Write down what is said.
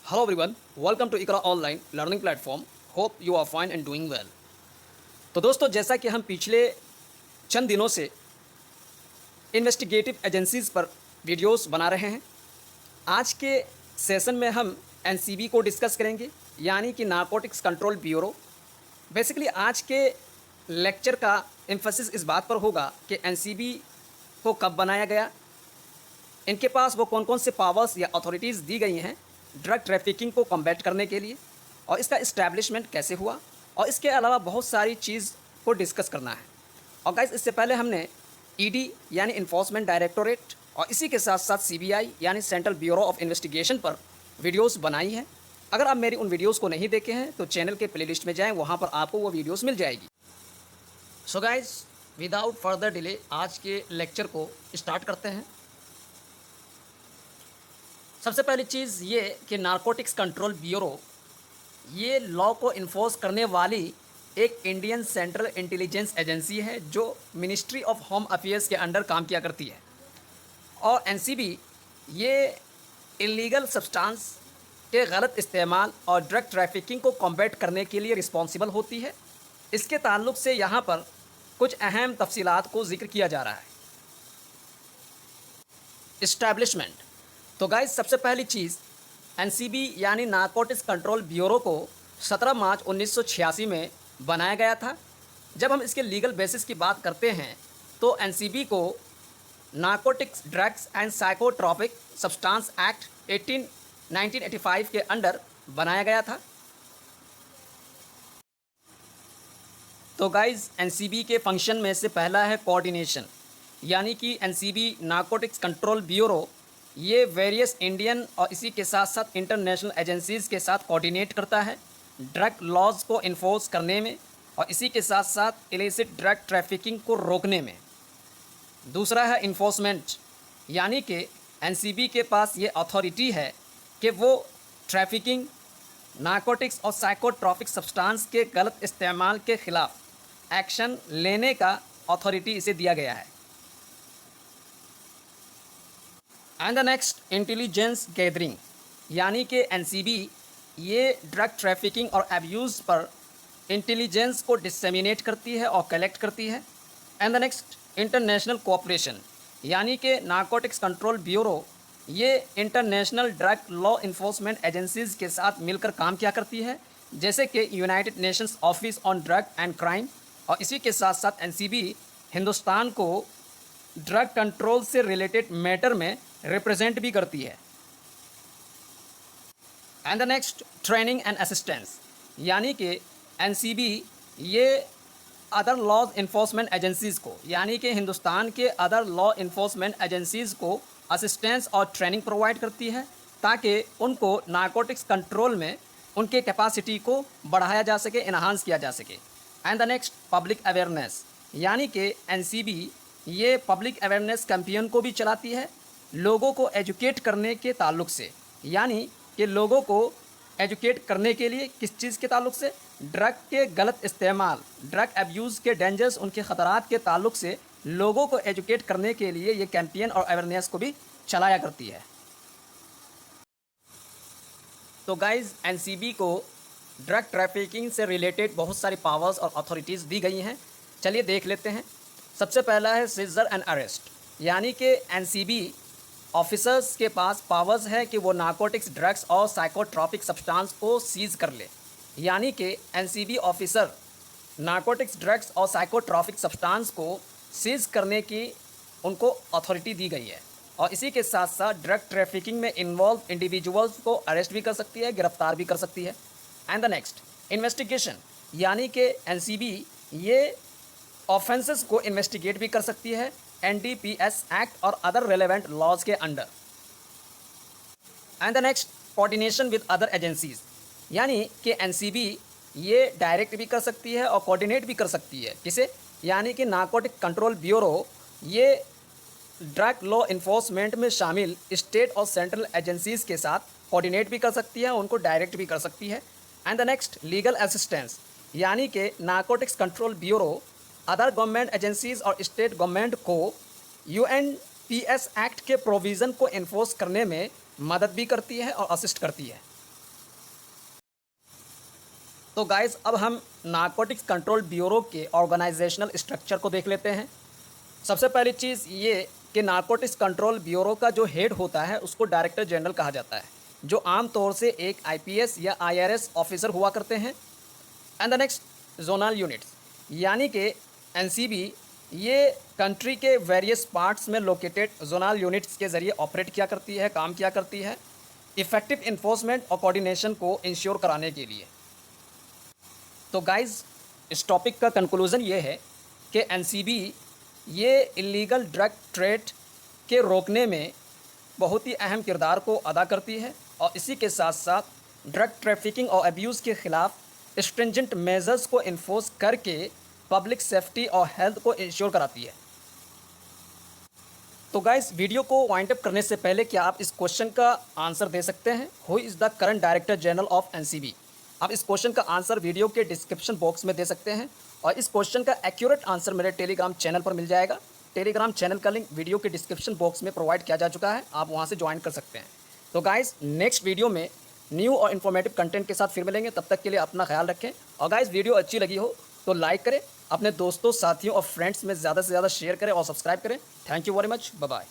Hello everyone, welcome to Ikra online learning platform. Hope you are fine and doing well. तो दोस्तों, जैसा कि हम पिछले चंद दिनों से इन्वेस्टिगेटिव एजेंसीज़ पर वीडियोस बना रहे हैं, आज के सेशन में हम एनसीबी को डिस्कस करेंगे, यानी कि नारकोटिक्स कंट्रोल ब्यूरो. बेसिकली आज के लेक्चर का एम्फेसिस इस बात पर होगा कि एनसीबी को कब बनाया गया, इनके पास वो कौन कौन से पावर्स या अथॉरिटीज़ दी गई हैं ड्रग ट्रैफिकिंग को कॉम्बैट करने के लिए, और इसका इस्टेब्लिशमेंट कैसे हुआ, और इसके अलावा बहुत सारी चीज़ को डिस्कस करना है. और गाइस, इससे पहले हमने ईडी यानी इन्फोर्समेंट डायरेक्टोरेट और इसी के साथ साथ सीबीआई यानी सेंट्रल ब्यूरो ऑफ इन्वेस्टिगेशन पर वीडियोस बनाई हैं. अगर आप मेरी उन वीडियोस को नहीं देखे हैं तो चैनल के प्लेलिस्ट में जाएं, वहाँ पर आपको वो वीडियोस मिल जाएगी. So guys, without further delay आज के लेक्चर को स्टार्ट करते हैं. सबसे पहली चीज़ ये कि नारकोटिक्स कंट्रोल ब्यूरो ये लॉ को इन्फोर्स करने वाली एक इंडियन सेंट्रल इंटेलिजेंस एजेंसी है जो मिनिस्ट्री ऑफ होम अफेयर्स के अंडर काम किया करती है. और एनसीबी ये इलीगल सब्सटेंस के गलत इस्तेमाल और ड्रग ट्रैफिकिंग को कॉम्बैट करने के लिए रिस्पॉन्सिबल होती है. इसके ताल्लुक से यहाँ पर कुछ अहम तफसीलात को जिक्र किया जा रहा है. इस्टेब्लिशमेंट. तो गाइस, सबसे पहली चीज़, एनसीबी यानी नारकोटिक्स कंट्रोल ब्यूरो को 17 मार्च 1986 में बनाया गया था. जब हम इसके लीगल बेसिस की बात करते हैं तो एनसीबी को narcotics drugs and psychotropic substance act 1985 के अंडर बनाया गया था. तो गाइस, एनसीबी के फंक्शन में से पहला है कोऑर्डिनेशन, यानी कि एनसीबी नारकोटिक्स कंट्रोल ब्यूरो ये वेरियस इंडियन और इसी के साथ साथ इंटरनेशनल एजेंसीज़ के साथ कोऑर्डिनेट करता है ड्रग लॉज को इन्फोर्स करने में और इसी के साथ साथ इलिसिट ड्रग ट्रैफिकिंग को रोकने में. दूसरा है इन्फोर्समेंट, यानी कि एनसीबी के पास ये अथॉरिटी है कि वो ट्रैफिकिंग, नारकोटिक्स और साइकोट्रॉपिक सब्सटेंस के गलत इस्तेमाल के ख़िलाफ़ एक्शन लेने का अथॉरिटी इसे दिया गया है. And the next, intelligence gathering, यानी कि एनसीबी ये ड्रग ट्रैफिकिंग और एब्यूज़ पर इंटेलिजेंस को डिसेमिनेट करती है और कलेक्ट करती है. And the next, international cooperation, यानी कि नारकोटिक्स कंट्रोल ब्यूरो ये international drug law enforcement agencies के साथ मिलकर काम किया करती है, जैसे कि United Nations office on drug and crime. और इसी के साथ साथ एनसीबी हिंदुस्तान को ड्रग कंट्रोल से रिलेटेड मैटर में रिप्रेजेंट भी करती है. And the next, training and assistance, यानी कि एनसीबी ये अदर लॉ इन्फोर्समेंट एजेंसीज़ को, यानी कि हिंदुस्तान के अदर लॉ इन्फोर्समेंट एजेंसीज़ को असिस्टेंस और ट्रेनिंग प्रोवाइड करती है ताकि उनको नारकोटिक्स कंट्रोल में उनके कैपेसिटी को बढ़ाया जा सके, इन्हांस किया जा सके. And the next, public awareness, यानी कि एनसीबी ये पब्लिक अवेयरनेस कैंपेन को भी चलाती है लोगों को एजुकेट करने के ताल्लुक से, यानी कि लोगों को एजुकेट करने के लिए किस चीज़ के ताल्लुक से, ड्रग के गलत इस्तेमाल, ड्रग एब्यूज़ के डेंजर्स, उनके ख़तरात के ताल्लुक से लोगों को एजुकेट करने के लिए ये कैंपेन और अवेयरनेस को भी चलाया करती है. तो गाइज़, एनसीबी को ड्रग ट्रैफिकिंग से रिलेटेड बहुत सारी पावर्स और अथॉरिटीज़ दी गई हैं. चलिए देख लेते हैं. सबसे पहला है सीजर एंड अरेस्ट, यानी कि एनसीबी ऑफिसर्स के पास पावर्स है कि वो नारकोटिक्स ड्रग्स और साइकोट्रॉपिक सब्सटेंस को सीज़ कर ले. यानी कि एनसीबी ऑफिसर नारकोटिक्स ड्रग्स और साइकोट्रॉपिक सब्सटेंस को सीज़ करने की उनको अथॉरिटी दी गई है. और इसी के साथ साथ ड्रग ट्रैफिकिंग में इन्वॉल्व इंडिविजुअल्स को अरेस्ट भी कर सकती है, गिरफ्तार भी कर सकती है. एंड द नेक्स्ट, इन्वेस्टिगेशन, यानी कि एनसीबी ये ऑफेंसेस को इन्वेस्टिगेट भी कर सकती है एनडीपीएस एक्ट और अदर रेलेवेंट लॉज के under. And the next, coordination with other agencies, यानी कि एनसीबी ये डायरेक्ट भी कर सकती है और कोऑर्डिनेट भी कर सकती है. किसे? यानी कि नारकोटिक कंट्रोल ब्यूरो ये ड्रग लॉ इन्फोर्समेंट में शामिल स्टेट और सेंट्रल एजेंसीज़ के साथ कोऑर्डिनेट भी कर सकती है, उनको डायरेक्ट भी कर सकती है. And the next, legal assistance, यानी कि narcotics control bureau other government agencies और स्टेट गवर्नमेंट को यूएनपीएस एक्ट के प्रोविज़न को इन्फोर्स करने में मदद भी करती है और असिस्ट करती है. तो गाइस अब हम नारकोटिक्स कंट्रोल ब्यूरो के ऑर्गेनाइजेशनल स्ट्रक्चर को देख लेते हैं। सबसे पहली चीज़ ये कि नारकोटिक्स कंट्रोल ब्यूरो का जो हेड होता है उसको डायरेक्टर जनरल कहा जाता है, जो आमतौर से एक आईपीएस या आईआरएस ऑफिसर हुआ करते हैं। And the next zonal units यानी कि एनसीबी ये कंट्री के वेरियस पार्ट्स में लोकेटेड जोनल यूनिट्स के ज़रिए ऑपरेट किया करती है, काम किया करती है इफ़ेक्टिव इन्फोर्समेंट और कोऑर्डिनेशन को इंश्योर कराने के लिए। तो गाइज़ इस टॉपिक का कंक्लूज़न ये है कि एनसीबी ये इलीगल ड्रग ट्रेड के रोकने में बहुत ही अहम किरदार को अदा करती है और इसी के साथ साथ ड्रग ट्रैफिकिंग और अब्यूज़ के ख़िलाफ़ स्ट्रिंजेंट मेजर्स को इन्फोर्स करके पब्लिक सेफ्टी और हेल्थ को इंश्योर कराती है। तो गाइस वीडियो को वाइंड अप करने से पहले क्या आप इस क्वेश्चन का आंसर दे सकते हैं, who is the current director general of NCB? आप इस क्वेश्चन का आंसर वीडियो के डिस्क्रिप्शन बॉक्स में दे सकते हैं और इस क्वेश्चन का एक्यूरेट आंसर मेरे टेलीग्राम चैनल पर मिल जाएगा। टेलीग्राम चैनल का लिंक वीडियो के डिस्क्रिप्शन बॉक्स में प्रोवाइड किया जा चुका है, आप वहां से ज्वाइन कर सकते हैं। तो गाइस नेक्स्ट वीडियो में न्यू और इन्फॉर्मेटिव कंटेंट के साथ फिर मिलेंगे, तब तक के लिए अपना ख्याल रखें। और गाइस वीडियो अच्छी लगी हो तो लाइक करें, अपने दोस्तों साथियों और फ्रेंड्स में ज़्यादा से ज़्यादा शेयर करें और सब्सक्राइब करें। Thank you very much, bye bye.